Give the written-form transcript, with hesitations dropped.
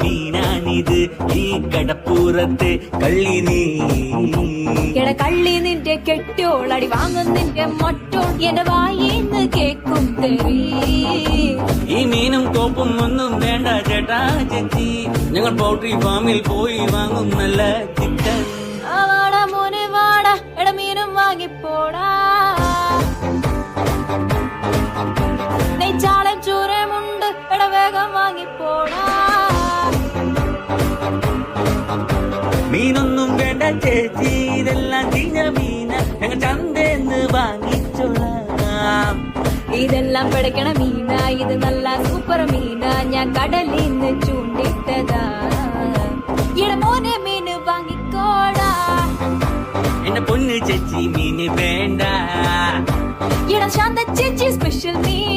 മീനാണിത് ഈ കടപ്പുറത്തെ കള്ളി നീ കള്ളി നിന്റെ കെട്ടോളടി വാങ്ങും നിന്റെ മൊട്ടോൾ എന്റെ വായിന്ന് കേക്കും തെറി ഈ മീനും കോപ്പും ഒന്നും വേണ്ട ചേട്ടാ ചേച്ചി ഞങ്ങൾ പൗൾട്രി ഫാമിൽ പോയി വാങ്ങും നല്ല ചിക്കൻ വാടാ മോനെ വാടാ എട മീനും വാങ്ങിപ്പോടാ നെയ്ച്ചാളം ചൂരമുണ്ട് എട വേഗം വാങ്ങിപ്പോടാ മീനൊന്നും വേണ്ട ചേച്ചി ഇതെല്ലാം ചീഞ്ഞ മീന ഞങ്ങൾ ചന്തേന്ന് വാങ്ങിച്ചോളാം ഇതെല്ലാം പിടയ്ക്കണ മീന ഇത് നല്ല സൂപ്പർ മീന ഞാൻ കടലിൽ നിന്ന് ചൂണ്ടിട്ടതാ എട മോനെ മീന് വാങ്ങിക്കോടാ എന്റെ പൊന്ന് ചേച്ചി മീന് വേണ്ട എട ശാന്ത ചേച്ചി സ്പെഷ്യൽ മീൻ